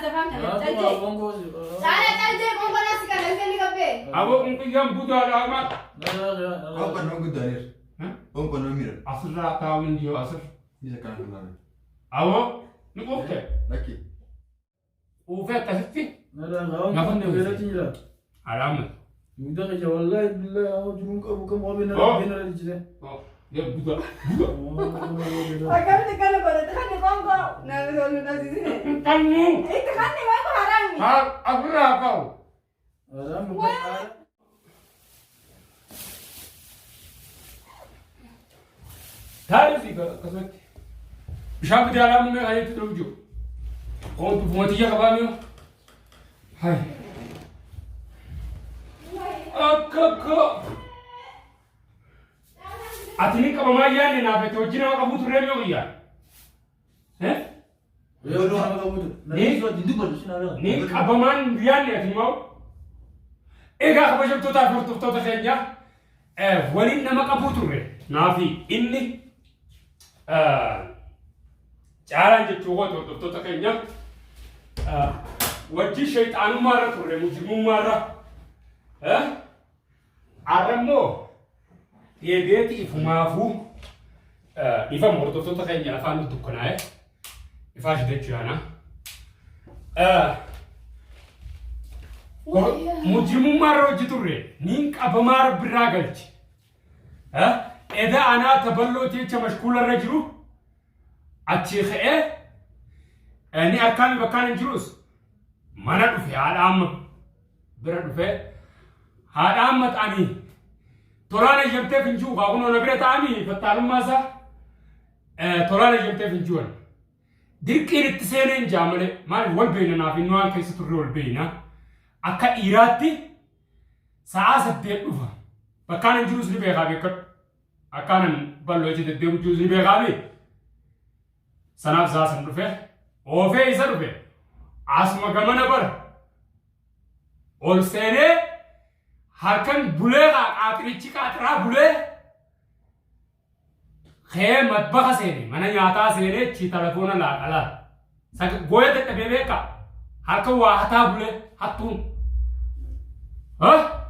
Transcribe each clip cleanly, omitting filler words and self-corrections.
Azafan kana jalje. Sala jalje kongo nasi kana seli kabe. Abo unki jam buda alamat. Apa nunggu dair? Apa nomir? Asra tawin dio asr. Bisa kan kenal. Abo nukofte. Laki. Ufe tasfi. نفهم نبيرتي لا alamat. مدقج والله بالله أو جنوك أبو كم أبينا بينا الجزء Ya buda. Agam tekalo ko takhani kongo. Na solo na sisi. Kamu. Takhani wa ko harami. Ha asra kau. هذا مبارك تعرفي قصدك شاب دي على من هاي تدرجو قوم بموتيه كبانيو هاي أكاكا أتني كمان يعني نافع توجينا وكابوت ريميو يا ها يقولون أنا كابوت نيجي تدي بدرسنا نيك أبمان يعني أتني ماو إيه كابوت جب توتا فرت توتا خيجا ولين نما كابوت ري نافي إني جاران جتوه توتا خيجا وجي شيطان مرة توري مجرم مرة ها عرمو يبيتي إفمافو إفهم مرتو تخيل يلفان الدكانة إفاش دجانا مجرم مرة جتوري نينك أبمار براغلت ها إذا أنا تبلوتي كمشكول الرجلو أتشيخ إيه أني أركان بكان الجلوس ما ندفع على أم بردفع هذا أمت أني تورانا جمتة فنجو قاقونو نبرة تامي فتالم ماسا تورانا جمتة فنجوان ديركين التسينين جامله مال والبيننا في نوان كيس تري والبينا أكا إيراتي ساعة ديبوفا بكان الجلوس اللي بيغابي كت أكان بالوجه الديب الجلوس اللي بيغابي سناب زاسن رفع أوفي إيسا رفع عاصمة كمان بر أول سنة هركن بوله آخريتشي كاترا بوله خير مطبخ سيني منا ياتا سيني چي تلفونا لا على سك غوية تبيبه كا هركن واحتا بوله هاتون ها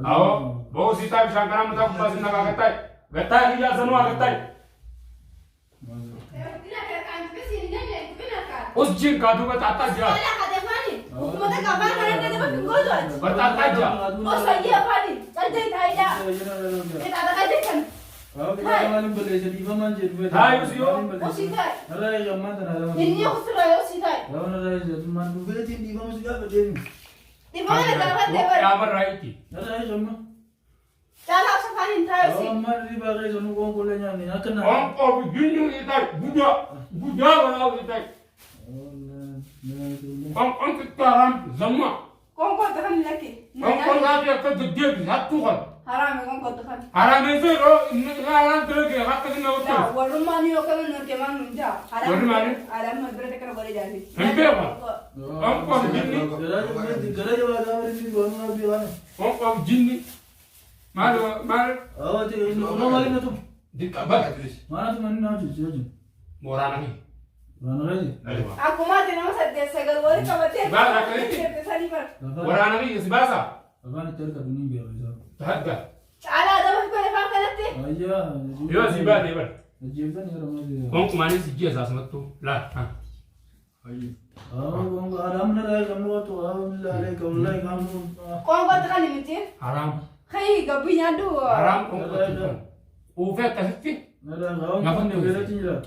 أو بو سيتا بشانكنا متى بس نكا كتاي كتاي كيا سنوا كتاي उस जिन कादू का ताता जा Hukumata kabar mana tadi makin gojoh. bertata aja Oh saya apa nih? Tadi saya. Kita ada kajian kan? Hai malam boleh jadi ibaman jadi Hai Usio Oh sitai. Nara yang mana nara Ini aku suruh ya sitai. Lawan nara jadi mandu boleh jadi ibaman sudah berdiri Di mana dapat वो dapat? क्या कर रही थी Nara yang mana Cara aku sepanin tahu sih. Lawan mana di bagai sonu kong boleh nyanyi akan हम को बिजली इतना बुझा बुझा बनाओ इतना हम कितना हम जमा Kau kau tekan lagi. हम को लाते हैं तो दिया भी हाथ तो कर Haram ya kau tekan. आराम से रो इनका आराम तो के हाथ तक ना होता Ya, walau mani oke menurut kemang nunja. Walau mani? Haram berarti kan boleh jadi. हम पे हम को जिन्नी Gara jawa jawa ini baru nabi mana हम को जिन्नी मारो मारो Oh jadi orang lain itu दिक्कत mana tu mana nabi jadi मोरा नहीं mana lagi Aku mati nama saja segal boleh kau mati. Baca kali. Tadi ber. मोरा नहीं इस बासा Akan terka dunia biar bisa هذا Ala ada apa kau lepas nanti? Aja يو زيبا ديبر Jadi kan ya ramai dia هم كمان سجيه أساس متو لا ها Oh, Adam nara kamu tu, Allah kamu kamu. Kau kau tekan ini mesti. حرام Hei, gak punya dua. حرام كم كتير وفات تفتي Nara kamu. Ngapain dia? Berarti lah.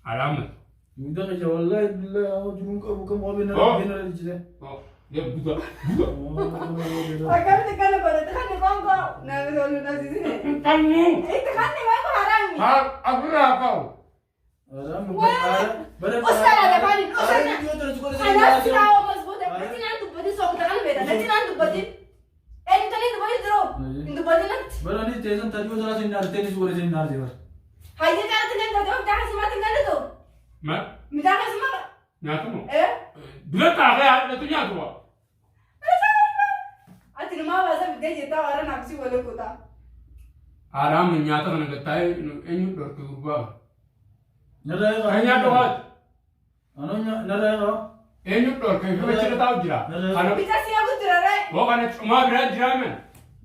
حرام Mudah kerja Allah, billah, aku cuma kamu kamu abis Oh. nara di sini. يا بودا Akan tekan apa? Tekan ni kau kau. Nah, selalu nasi sini. kamu Tekan ni kau haram ni. aku kau Adam Wah. Usah ada pani, usah na. Anak sih tahu mas bodoh. Nanti nanti bodi sok tekan beda. Nanti nanti bodi. Ini tadi tu bodi terus. Itu bodi nanti. Berani tesan tadi udah sini nara tenis boleh sini nara dia. Hai dia kan tadi nggak tahu dah semua tinggal itu. ما Minta kan semua. ناتمو Eh? بلا تعالى على الدنيا توا Ati rumah bahasa beda je tahu orang nafsi boleh kota. حرام من nyata kan ngetai ini dor ke ubah Nara hanya doa أنا نرى eenyu dhorka ifu achirra taa'u jira kana Bisa siya ko tirare. boo kana cumaa biraa jira men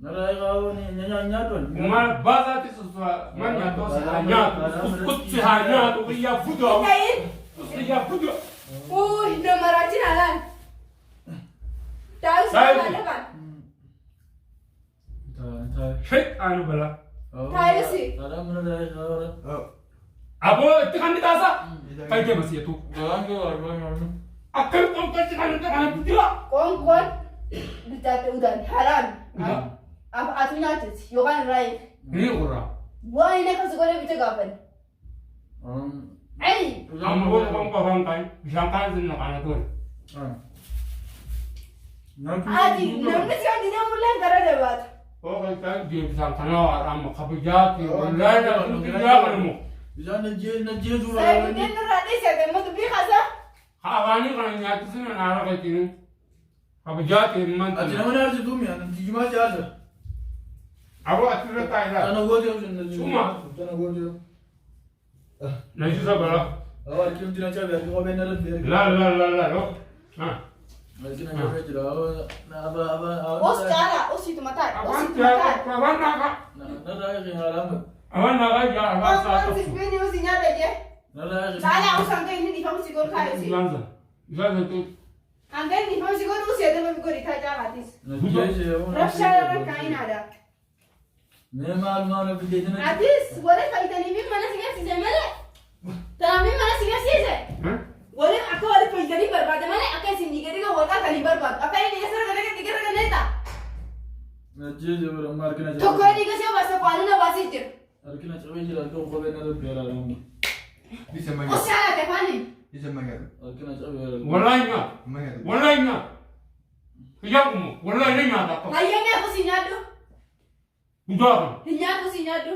نرى نياتون uma baasaati susa man nyaatoo si haa nyaatu kutti haa nyaatu qiyyaa fudoo Kain. qiyyaa fudoo Na maratin alan. Tahu Tahu. siya kan? shayxaanu bala Tahu sih. أنا من نرى aboo itti kan taasa fayyee masiyatu akkam qonqochi kan kanatti jira Kon. Bitate udan haram. Atu nyatis. Yokan rai. ni qurra Wah ini kan sekolah bisa gapan. Ay. amma boo qonqo fan kan bishaan kan sinna kana tuun Adi. Namni siya di dalam bulan gara debat. oo kan bishaan kana waa amma kabijaati wallahi na qiyyaa kanamu إذا نجي زورا Saya punya nurani saya temu tu bi khasa. hawaani kana nyaatu sinna naara kaytinu kabijaati man أنا من أرجع دومي أنا تيجي ما جالس aboo achirra taa'ila أنا قولي أنا Suma. قولي najisa bala أول كم تنا شايف أنا قبل نرد بيرك la lo ha لكن أنا شايف جرا أبا Os cara, os itu matar, os awan itu matar. awan naga نرى يا حرام awan naga ya awan Os sa os ini os ini ada je. نرى Saya os angkat ini di kamu sigor kaya sih. ganza ganza tu Angkat di kamu sigor us ada mau sigor itu aja hadis. نجي Rafsha orang kain ada. ما نبدي Hadis, boleh kali tadi mim mana sih sih mana? Tapi mana sih sih? ha Boleh aku ada penjadi berbat mana? Aku sini jadi kau wakal kali berbat. Apa ini dia serang kerja tiga kerja neta? نجي زورا ما أركنا Toko ini kasih bahasa palu na bahasa itu. أركنا شوي جرا تو قبل نرد بيرك Bisa Os mangat. cara tepani. Bisa mangat. أركنا شوي wallahi nga Mangat. wallahi nga yakumu wallahi nga ta ko Ayahnya aku sinyadu. budaram Hinya aku sinyadu.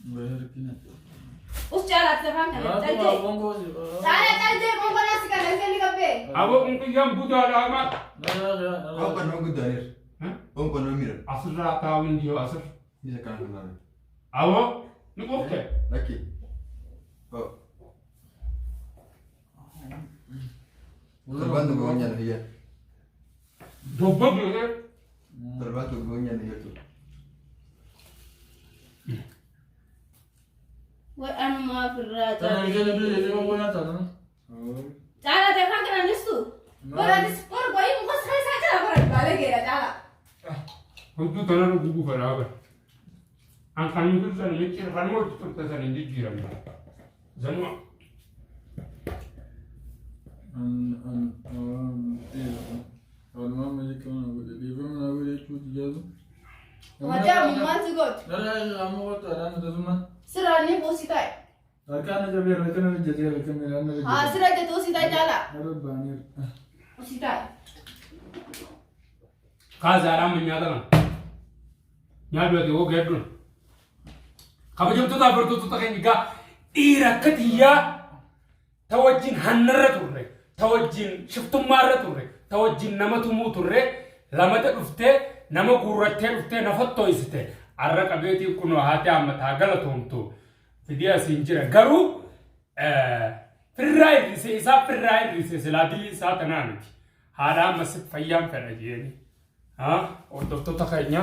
بيركنا Os cara tepani. أنا Tadi. بونغو Saya tadi kau pernah sih kan? Saya ni kape. abo kun kiyam budara ma Kau kan nunggu darir. ha Kau kan nunggu. asra tawin dio asr Bisa kan kenal. abo ni kokte Laki. Oh. Terbantu gonya dia. dobba bi Terbantu gonya dia tu. Wah anu maaf berat. أنا كده بيجي يوم وانا تانا Oh. Cara tepani kan nistu. Berarti skor kau ini muka saya saja lah berat balik kira cara. hutu tanaro gugu faraga an kan mutu san ni kir kan mo tu ta san ni jira mi zanwa ما ملك أنا أقول لي بما أنا أقول لك شو تجازو Macam mimman sigot. لا لا أنا ما قلت أنا تزمان Serani positai. أركان جبير لكن أنا جدير لكن أنا Ah serah itu positai cara. أنا بانير Positai. ka zara mun ya dana ya do de wo gedun kabajum to da burtu to kan ga ira katiya tawajjin hannara turre tawajjin shiftum marra turre tawajjin namatu mu turre lamata dufte nama gurratte dufte nafatto isite arra qabeti kuno hati amma tagala tumtu fidiya sinjira garu firrai rise isa firrai rise siladi sa tananti hada masif fayyam farajeni ha hordoftoota keenya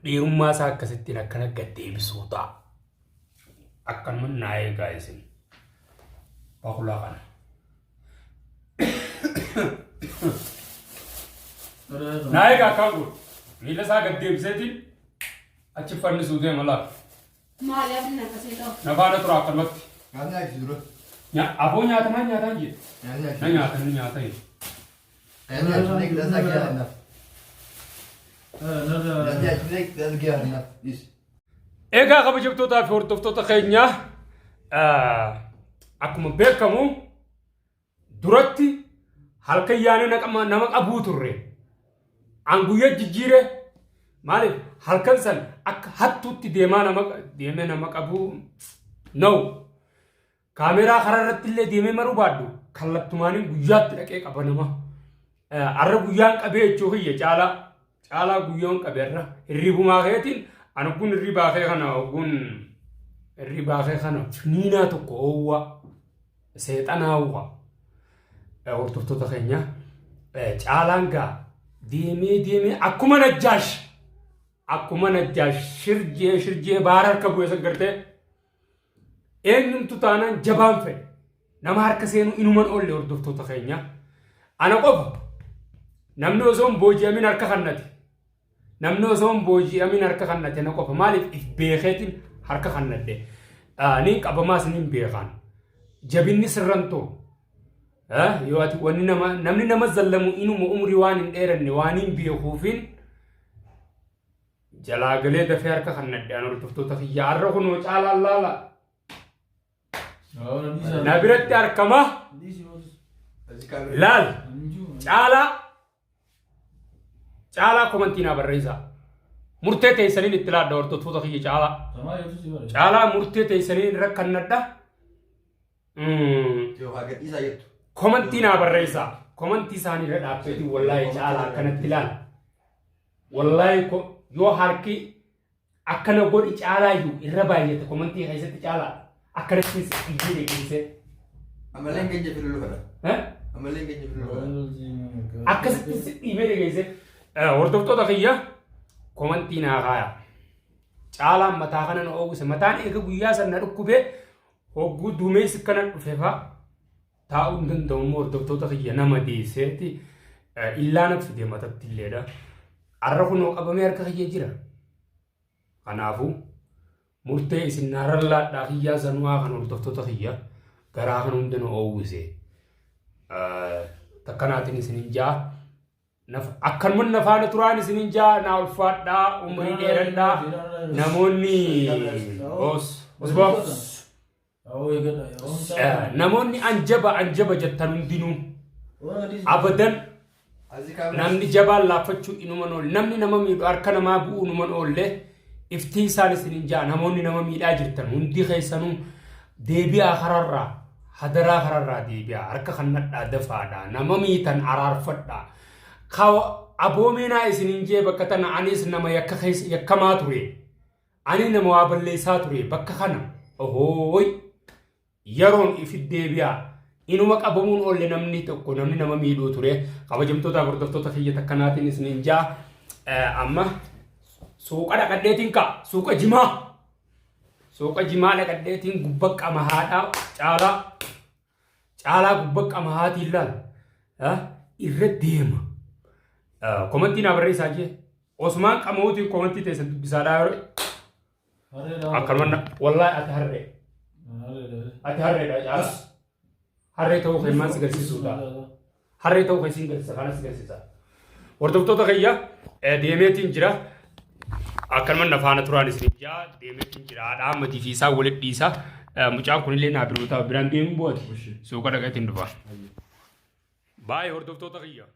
dhiirummaa isaa akkasittiin akkana gaddeebisuudha akkanuma naa eegaa isin bakulaa kana naa eegaa akkaan kun miila isaa gaddeebiseetiin achi fannisuu deema laa Maaf na kasi ito. nafaana tura akkanumatti Nyaatni achi dura. aboo nyaatamaa nyaataan jedhe Nyaatni achi na dura. nyaatan nyaatan Nyaatni achi dura kita sakit anak. Nyaatni achi dura kita sakit anak. Is. eegaa kabajamtootaa fi hordoftoota keenya akkuma beekamu duratti halkan yaane nama qabuu turre an guyya jijjiire maaliif halkan san akka hattuutti deemee nama qabuu na'u kaameeraa karaa irratti illee deemee maruu baaddu kallattumaaniin guyyaatti dhaqee qaba nama arra guyyaan qabee jechuu kiyya caalaa guyyaan qabeerra hirribumaa keetiin an kun hirribaa kee kana kun الرباخي خنا فنينا تقوى سيطانا هو ورتفتو تخينيا جالانغا ديمي أكما نجاش شرجي بارر كبوي سكرته إنهم تطانا جبان في نمار كسينو إنمان أولي وردفتو تخينيا أنا قف نمنو زوم بوجي أمين أركا خناتي أنا قف مالك إفبيخيتين harka kannadde ni qabamas nin beekan jabinni sirranto yoo ati wani namni nama zallamu inuma umri waanin dheeranne waanin beekufin jalaa galee dafee harka kannadde an hordoftoota kiyya arra kunoo caalaa laala na biratti harkama laal caalaa komantiinaa barreessaa murtee teessaniin itti laadda hordoftoota kiyya caalaa murtee teessaniin rakkannadha komantiinaa barreessaa komantii isaanii irra dhaabbeetii wallaahi caalaa akkanatti ilaala wallaahi yoo harki akkana godhi caalaa iyyuu irra baay'ate komantii keessatti caalaa akkanatti iyyuu deeqinse amaleen keenya filuu fedha akkasitti dhiibee deeqinse hordoftoota kiyya komantiin haaqaa caalaan mataa kana na oowwise mataan eega guyyaa sana dhukkubee hogguu duumessi kana dhufeefa taa'uu hin danda'u hordoftoota kiyya nama deesseetti illaa na fide matatti illeedha arra kunoo qabamee harka kiyya jira kanaafuu murtee isin naarrallaadhaa kiyyaa sanuwaa kan hordoftoota kiyya garaa kan hunda na oowwise takkanaatiin isinin jaa akkanuma nafaana turaan isinin jaa naa ulfaadhaa umrii dheeradhaa namoonni namoonni anjaba jettan hundinuu abadan namni jabaan laaffachuu inuman oolle namni nama miidhu harka namaa bu'uu inuman oolle iftii isaan isinin jaa namoonni nama miidhaa jirtan hundi keessanuu deebi'aa kararraa hadaraa kararraa deebi'aa harka kannadhaa dafaadhaa nama miitan araarfadhaa kaw aboomina isinin jee bakka tana anis nama yakkamaa ture ani nama waa balleessaa ture bakka kana ohooy yeroon ifit deebi'aa inuma qabamuun oolle namni tokko namni nama miidhuu ture kabajamtoota hordoftoota kiyya takkanaatiin isinin jaa amma suuqa dhaqadheetiin ka suuqa jimaa dhaqadheetiin gubbaqqa mahaadhaa caalaa gubbaqqa mahaatiin laal irra deema komantiin abarreessaa jee Osmaan qamooti komantii teessan dubbisaadhaa yore akkanuma wallaahi ati harreedha caalaa harree ta'uu keemmaan si garsiisuudha harree ta'uu keessiin garsiisa kana si garsiisa hordoftoota kiyya deemeetiin jira akkanuma nafaana turaan isin jaa deemeetiin jira haadha ammatii fi isaa walitti dhiisa mucaan kunillee naa birootaa biraan deemuu bu'ati suuqa dhaqeetiin dhufa baay'ee hordoftoota kiyya